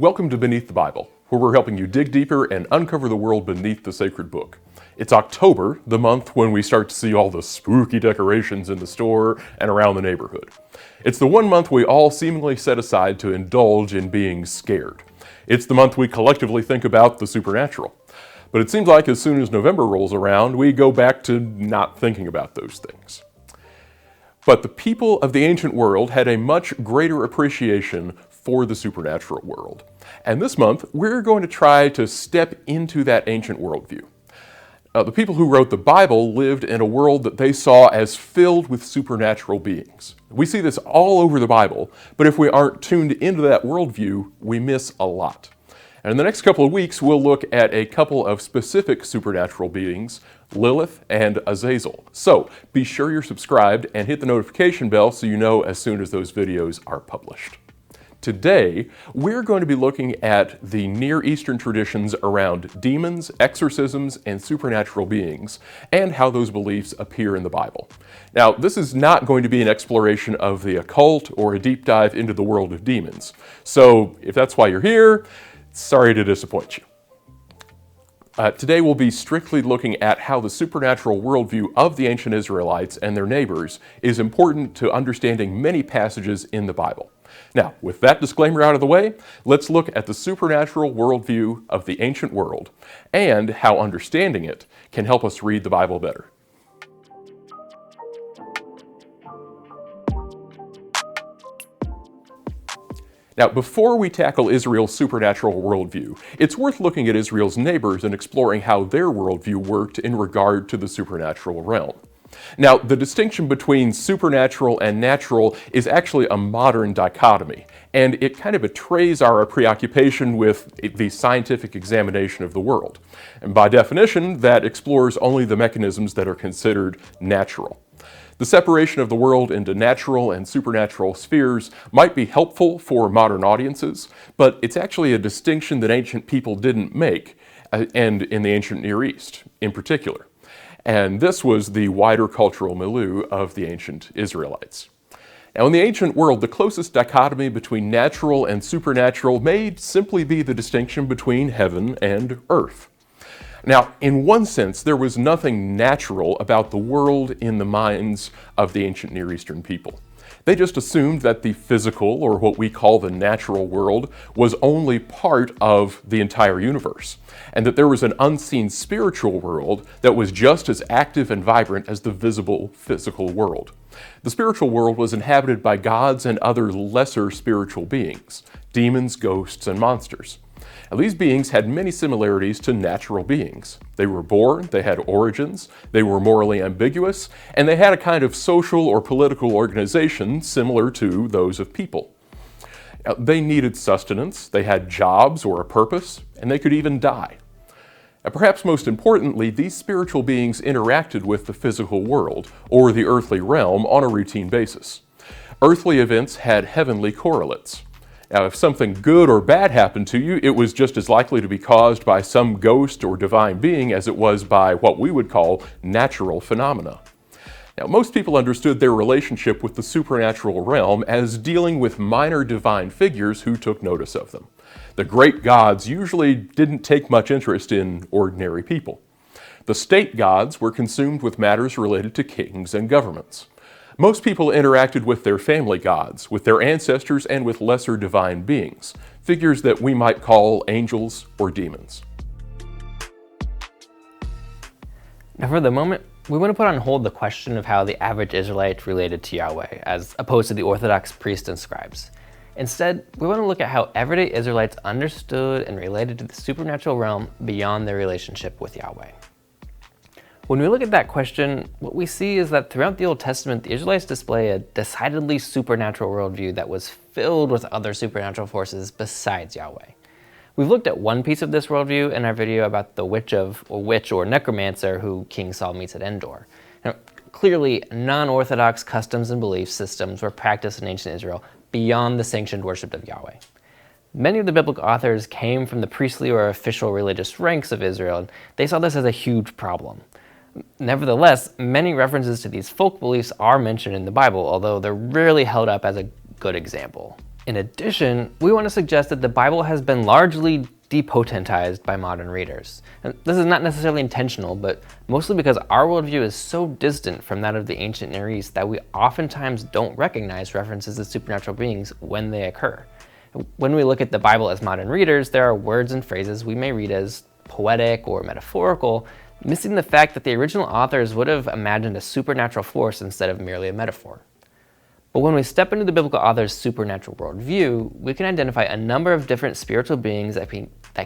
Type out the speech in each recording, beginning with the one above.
Welcome to Beneath the Bible, where we're helping you dig deeper and uncover the world beneath the sacred book. It's October, the month when we start to see all the spooky decorations in the store and around the neighborhood. It's the one month we all seemingly set aside to indulge in being scared. It's the month we collectively think about the supernatural. But it seems like as soon as November rolls around, we go back to not thinking about those things. But the people of the ancient world had a much greater appreciation for the supernatural world. And this month, we're going to try to step into that ancient worldview. The people who wrote the Bible lived in a world that they saw as filled with supernatural beings. We see this all over the Bible, but if we aren't tuned into that worldview, we miss a lot. And in the next couple of weeks, we'll look at a couple of specific supernatural beings, Lilith and Azazel. So be sure you're subscribed and hit the notification bell so you know as soon as those videos are published. Today, we're going to be looking at the Near Eastern traditions around demons, exorcisms, and supernatural beings, and how those beliefs appear in the Bible. Now, this is not going to be an exploration of the occult or a deep dive into the world of demons. So if that's why you're here, sorry to disappoint you. Today we'll be strictly looking at how the supernatural worldview of the ancient Israelites and their neighbors is important to understanding many passages in the Bible. Now, with that disclaimer out of the way, let's look at the supernatural worldview of the ancient world and how understanding it can help us read the Bible better. Now, before we tackle Israel's supernatural worldview, it's worth looking at Israel's neighbors and exploring how their worldview worked in regard to the supernatural realm. Now, the distinction between supernatural and natural is actually a modern dichotomy, and it kind of betrays our preoccupation with the scientific examination of the world. And by definition, that explores only the mechanisms that are considered natural. The separation of the world into natural and supernatural spheres might be helpful for modern audiences, but it's actually a distinction that ancient people didn't make, and in the ancient Near East in particular. And this was the wider cultural milieu of the ancient Israelites. Now, in the ancient world, the closest dichotomy between natural and supernatural may simply be the distinction between heaven and earth. Now, in one sense, there was nothing natural about the world in the minds of the ancient Near Eastern people. They just assumed that the physical, or what we call the natural world, was only part of the entire universe, and that there was an unseen spiritual world that was just as active and vibrant as the visible physical world. The spiritual world was inhabited by gods and other lesser spiritual beings, demons, ghosts, and monsters. Now, these beings had many similarities to natural beings. They were born, they had origins, they were morally ambiguous, and they had a kind of social or political organization similar to those of people. Now, they needed sustenance, they had jobs or a purpose, and they could even die. And perhaps most importantly, these spiritual beings interacted with the physical world, or the earthly realm, on a routine basis. Earthly events had heavenly correlates. Now, if something good or bad happened to you, it was just as likely to be caused by some ghost or divine being as it was by what we would call natural phenomena. Now, most people understood their relationship with the supernatural realm as dealing with minor divine figures who took notice of them. The great gods usually didn't take much interest in ordinary people. The state gods were consumed with matters related to kings and governments. Most people interacted with their family gods, with their ancestors, and with lesser divine beings, figures that we might call angels or demons. Now for the moment, we want to put on hold the question of how the average Israelite related to Yahweh, as opposed to the orthodox priests and scribes. Instead, we want to look at how everyday Israelites understood and related to the supernatural realm beyond their relationship with Yahweh. When we look at that question, what we see is that throughout the Old Testament, the Israelites display a decidedly supernatural worldview that was filled with other supernatural forces besides Yahweh. We've looked at one piece of this worldview in our video about the witch or necromancer who King Saul meets at Endor. Now, clearly, non-orthodox customs and belief systems were practiced in ancient Israel beyond the sanctioned worship of Yahweh. Many of the biblical authors came from the priestly or official religious ranks of Israel, and they saw this as a huge problem. Nevertheless, many references to these folk beliefs are mentioned in the Bible, although they're rarely held up as a good example. In addition, we want to suggest that the Bible has been largely depotentized by modern readers. And this is not necessarily intentional, but mostly because our worldview is so distant from that of the ancient Near East that we oftentimes don't recognize references to supernatural beings when they occur. When we look at the Bible as modern readers, there are words and phrases we may read as poetic or metaphorical, missing the fact that the original authors would have imagined a supernatural force instead of merely a metaphor. But when we step into the biblical author's supernatural worldview, we can identify a number of different spiritual beings that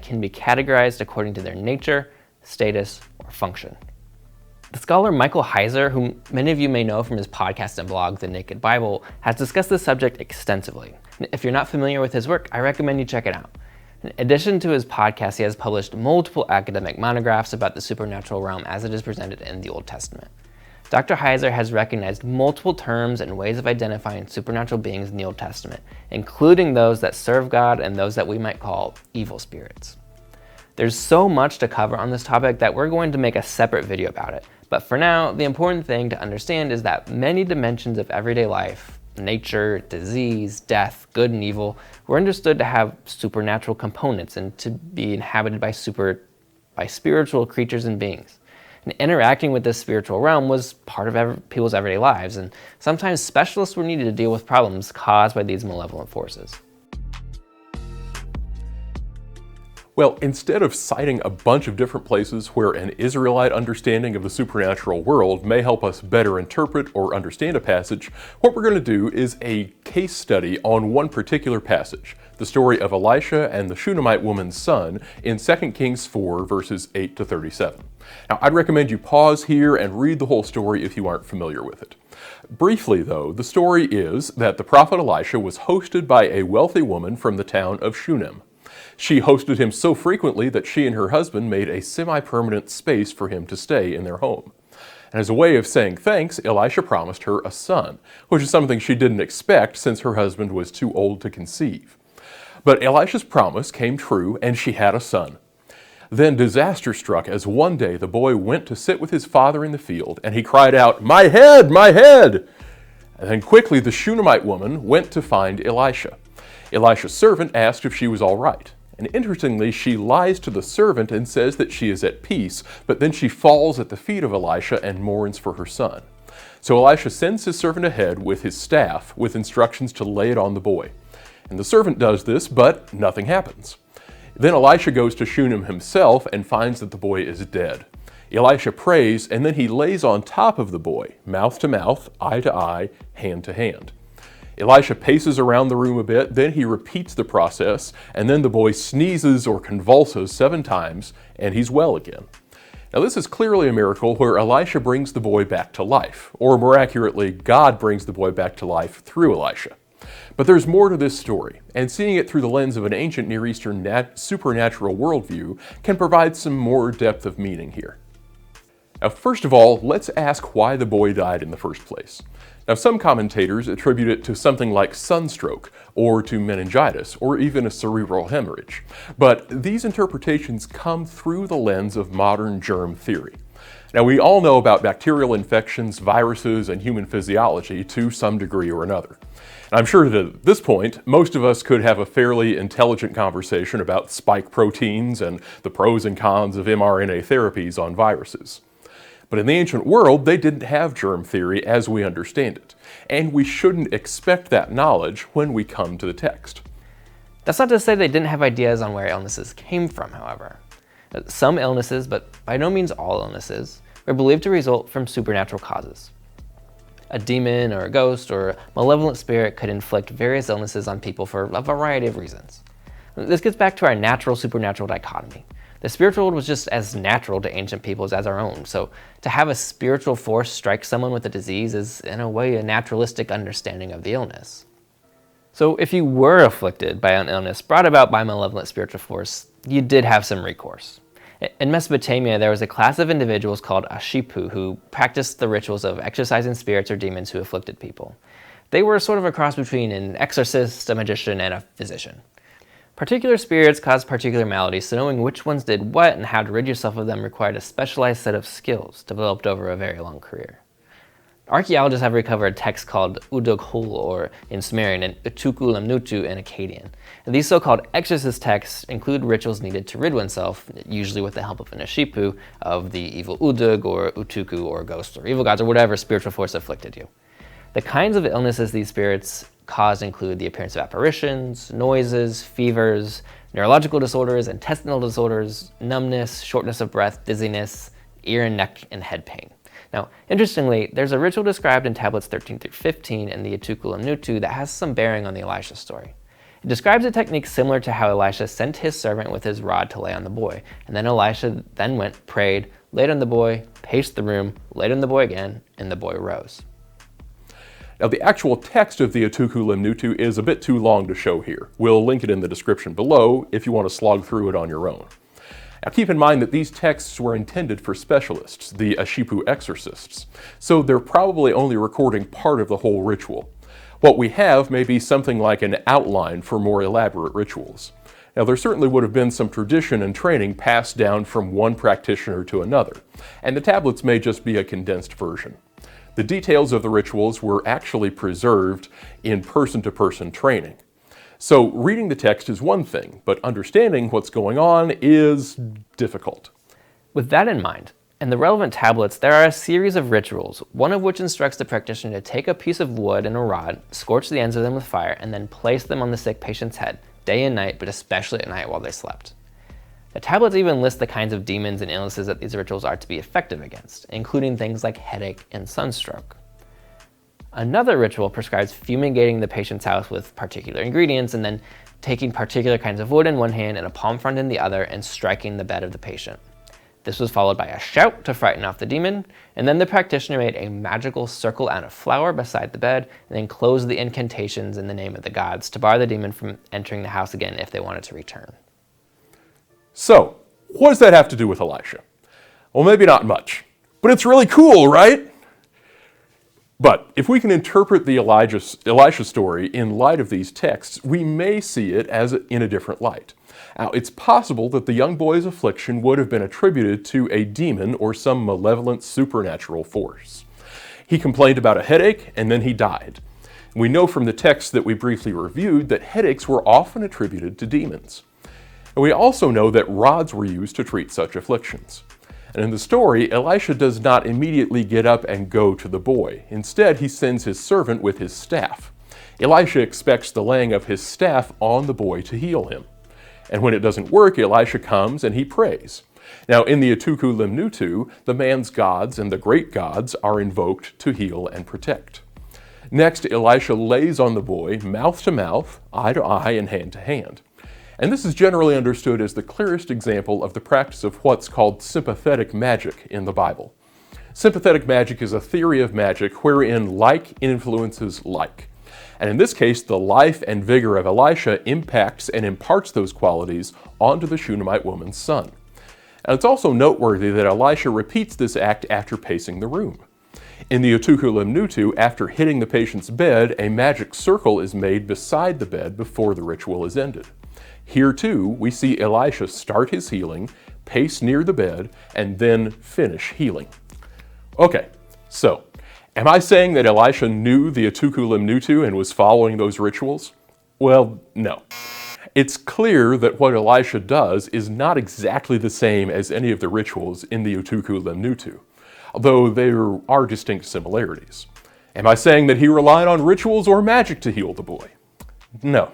can be categorized according to their nature, status, or function. The scholar Michael Heiser, whom many of you may know from his podcast and blog, The Naked Bible, has discussed this subject extensively. If you're not familiar with his work, I recommend you check it out. In addition to his podcast, he has published multiple academic monographs about the supernatural realm as it is presented in the Old Testament. Dr. Heiser has recognized multiple terms and ways of identifying supernatural beings in the Old Testament, including those that serve God and those that we might call evil spirits. There's so much to cover on this topic that we're going to make a separate video about it. But for now, the important thing to understand is that many dimensions of everyday life, nature, disease, death, good and evil, were understood to have supernatural components and to be inhabited by spiritual creatures and beings. And interacting with this spiritual realm was part of people's everyday lives, and sometimes specialists were needed to deal with problems caused by these malevolent forces. Well, instead of citing a bunch of different places where an Israelite understanding of the supernatural world may help us better interpret or understand a passage, what we're going to do is a case study on one particular passage, the story of Elisha and the Shunamite woman's son in 2 Kings 4, verses 8 to 37. Now, I'd recommend you pause here and read the whole story if you aren't familiar with it. Briefly, though, the story is that the prophet Elisha was hosted by a wealthy woman from the town of Shunem. She hosted him so frequently that she and her husband made a semi-permanent space for him to stay in their home. And as a way of saying thanks, Elisha promised her a son, which is something she didn't expect since her husband was too old to conceive. But Elisha's promise came true, and she had a son. Then disaster struck as one day the boy went to sit with his father in the field, and he cried out, "My head, my head!" And then quickly the Shunamite woman went to find Elisha. Elisha's servant asked if she was all right. And interestingly, she lies to the servant and says that she is at peace, but then she falls at the feet of Elisha and mourns for her son. So Elisha sends his servant ahead with his staff with instructions to lay it on the boy. And the servant does this, but nothing happens. Then Elisha goes to Shunem himself and finds that the boy is dead. Elisha prays, and then he lays on top of the boy, mouth to mouth, eye to eye, hand to hand. Elisha paces around the room a bit, then he repeats the process, and then the boy sneezes or convulses 7 times, and he's well again. Now this is clearly a miracle where Elisha brings the boy back to life, or more accurately, God brings the boy back to life through Elisha. But there's more to this story, and seeing it through the lens of an ancient Near Eastern supernatural worldview can provide some more depth of meaning here. Now, first of all, let's ask why the boy died in the first place. Now, some commentators attribute it to something like sunstroke, or to meningitis, or even a cerebral hemorrhage. But these interpretations come through the lens of modern germ theory. Now, we all know about bacterial infections, viruses, and human physiology to some degree or another. And I'm sure that at this point, most of us could have a fairly intelligent conversation about spike proteins and the pros and cons of mRNA therapies on viruses. But in the ancient world, they didn't have germ theory as we understand it, and we shouldn't expect that knowledge when we come to the text. That's not to say they didn't have ideas on where illnesses came from, however. Some illnesses, but by no means all illnesses, were believed to result from supernatural causes. A demon or a ghost or a malevolent spirit could inflict various illnesses on people for a variety of reasons. This gets back to our natural-supernatural dichotomy. The spiritual world was just as natural to ancient peoples as our own, so to have a spiritual force strike someone with a disease is, in a way, a naturalistic understanding of the illness. So if you were afflicted by an illness brought about by a malevolent spiritual force, you did have some recourse. In Mesopotamia, there was a class of individuals called Ashipu who practiced the rituals of exorcising spirits or demons who afflicted people. They were sort of a cross between an exorcist, a magician, and a physician. Particular spirits caused particular maladies, so knowing which ones did what and how to rid yourself of them required a specialized set of skills developed over a very long career. Archaeologists have recovered texts called Udughul, or in Sumerian, and Utuku Lamnutu in Akkadian. And these so-called exorcist texts include rituals needed to rid oneself, usually with the help of an Ashipu, of the evil Udug or Utuku or ghosts or evil gods or whatever spiritual force afflicted you. The kinds of illnesses these spirits cause include the appearance of apparitions, noises, fevers, neurological disorders, intestinal disorders, numbness, shortness of breath, dizziness, ear and neck and head pain. Now, interestingly, there's a ritual described in tablets 13 through 15 in the Utuku Lamnutu that has some bearing on the Elisha story. It describes a technique similar to how Elisha sent his servant with his rod to lay on the boy, and then Elisha then went, prayed, laid on the boy, paced the room, laid on the boy again, and the boy rose. Now, the actual text of the Utuku Lamnutu is a bit too long to show here. We'll link it in the description below if you want to slog through it on your own. Now, keep in mind that these texts were intended for specialists, the Ashipu exorcists, so they're probably only recording part of the whole ritual. What we have may be something like an outline for more elaborate rituals. Now, there certainly would have been some tradition and training passed down from one practitioner to another, and the tablets may just be a condensed version. The details of the rituals were actually preserved in person-to-person training. So reading the text is one thing, but understanding what's going on is difficult. With that in mind, in the relevant tablets, there are a series of rituals, one of which instructs the practitioner to take a piece of wood and a rod, scorch the ends of them with fire, and then place them on the sick patient's head, day and night, but especially at night while they slept. The tablets even list the kinds of demons and illnesses that these rituals are to be effective against, including things like headache and sunstroke. Another ritual prescribes fumigating the patient's house with particular ingredients and then taking particular kinds of wood in one hand and a palm frond in the other and striking the bed of the patient. This was followed by a shout to frighten off the demon, and then the practitioner made a magical circle out of flour beside the bed and then closed the incantations in the name of the gods to bar the demon from entering the house again if they wanted to return. So, what does that have to do with Elisha? Well, maybe not much, but it's really cool, right? But if we can interpret the Elisha story in light of these texts, we may see it as in a different light. Now, it's possible that the young boy's affliction would have been attributed to a demon or some malevolent supernatural force. He complained about a headache, and then he died. We know from the text that we briefly reviewed that headaches were often attributed to demons. And we also know that rods were used to treat such afflictions. And in the story, Elisha does not immediately get up and go to the boy. Instead, he sends his servant with his staff. Elisha expects the laying of his staff on the boy to heal him. And when it doesn't work, Elisha comes and he prays. Now, in the Utuku Lamnutu, the man's gods and the great gods are invoked to heal and protect. Next, Elisha lays on the boy, mouth to mouth, eye to eye, and hand to hand. And this is generally understood as the clearest example of the practice of what's called sympathetic magic in the Bible. Sympathetic magic is a theory of magic wherein like influences like. And in this case, the life and vigor of Elisha impacts and imparts those qualities onto the Shunamite woman's son. And it's also noteworthy that Elisha repeats this act after pacing the room. In the Utuku Lamnutu, after hitting the patient's bed, a magic circle is made beside the bed before the ritual is ended. Here too, we see Elisha start his healing, pace near the bed, and then finish healing. Okay, so, am I saying that Elisha knew the Utuku Lamnutu and was following those rituals? Well, no. It's clear that what Elisha does is not exactly the same as any of the rituals in the Utuku Lamnutu, although there are distinct similarities. Am I saying that he relied on rituals or magic to heal the boy? No.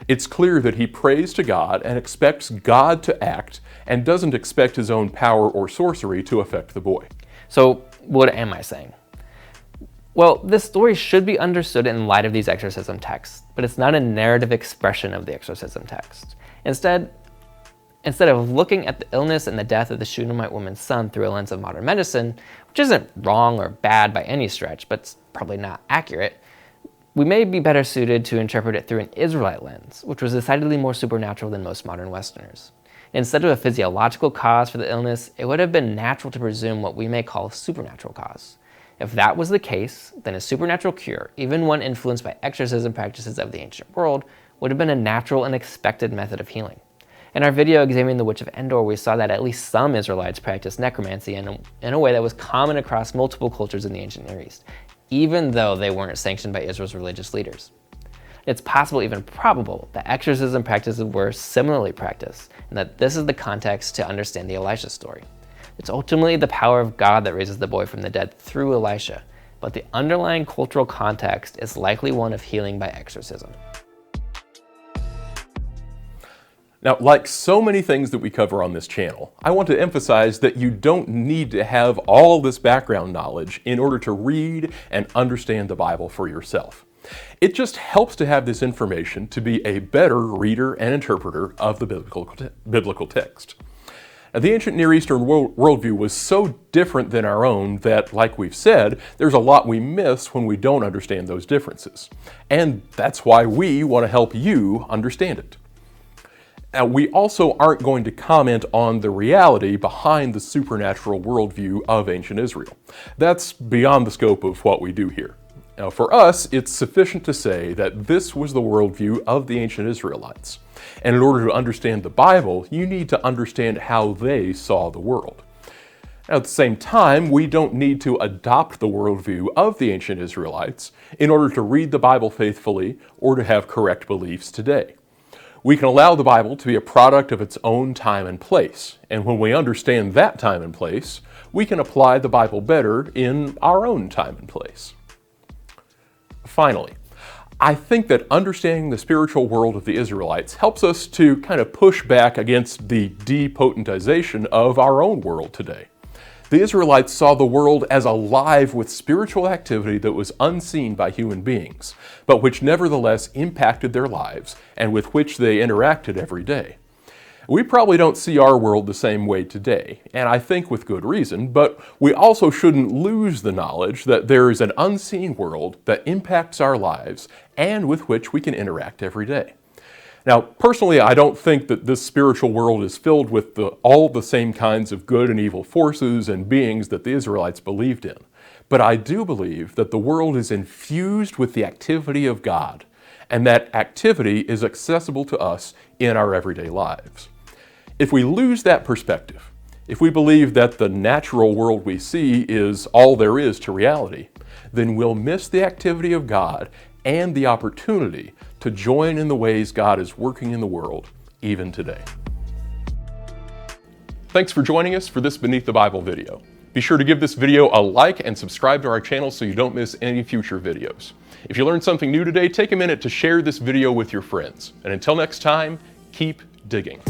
It's clear that he prays to God and expects God to act and doesn't expect his own power or sorcery to affect the boy. So, what am I saying? Well, this story should be understood in light of these exorcism texts, but it's not a narrative expression of the exorcism text. Instead of looking at the illness and the death of the Shunamite woman's son through a lens of modern medicine, which isn't wrong or bad by any stretch, but it's probably not accurate, we may be better suited to interpret it through an Israelite lens, which was decidedly more supernatural than most modern Westerners. Instead of a physiological cause for the illness, it would have been natural to presume what we may call a supernatural cause. If that was the case, then a supernatural cure, even one influenced by exorcism practices of the ancient world, would have been a natural and expected method of healing. In our video examining the Witch of Endor, we saw that at least some Israelites practiced necromancy in a way that was common across multiple cultures in the ancient Near East, even though they weren't sanctioned by Israel's religious leaders. It's possible, even probable, that exorcism practices were similarly practiced, and that this is the context to understand the Elisha story. It's ultimately the power of God that raises the boy from the dead through Elisha, but the underlying cultural context is likely one of healing by exorcism. Now, like so many things that we cover on this channel, I want to emphasize that you don't need to have all this background knowledge in order to read and understand the Bible for yourself. It just helps to have this information to be a better reader and interpreter of the biblical text. Now, the ancient Near Eastern worldview was so different than our own that, like we've said, there's a lot we miss when we don't understand those differences. And that's why we want to help you understand it. Now, we also aren't going to comment on the reality behind the supernatural worldview of ancient Israel. That's beyond the scope of what we do here. Now, for us, it's sufficient to say that this was the worldview of the ancient Israelites. And in order to understand the Bible, you need to understand how they saw the world. Now, at the same time, we don't need to adopt the worldview of the ancient Israelites in order to read the Bible faithfully or to have correct beliefs today. We can allow the Bible to be a product of its own time and place, and when we understand that time and place, we can apply the Bible better in our own time and place. Finally, I think that understanding the spiritual world of the Israelites helps us to kind of push back against the depotentization of our own world today. The Israelites saw the world as alive with spiritual activity that was unseen by human beings, but which nevertheless impacted their lives and with which they interacted every day. We probably don't see our world the same way today, and I think with good reason, but we also shouldn't lose the knowledge that there is an unseen world that impacts our lives and with which we can interact every day. Now, personally, I don't think that this spiritual world is filled with all the same kinds of good and evil forces and beings that the Israelites believed in. But I do believe that the world is infused with the activity of God, and that activity is accessible to us in our everyday lives. If we lose that perspective, if we believe that the natural world we see is all there is to reality, then we'll miss the activity of God and the opportunity to join in the ways God is working in the world, even today. Thanks for joining us for this Beneath the Bible video. Be sure to give this video a like and subscribe to our channel so you don't miss any future videos. If you learned something new today, take a minute to share this video with your friends. And until next time, keep digging.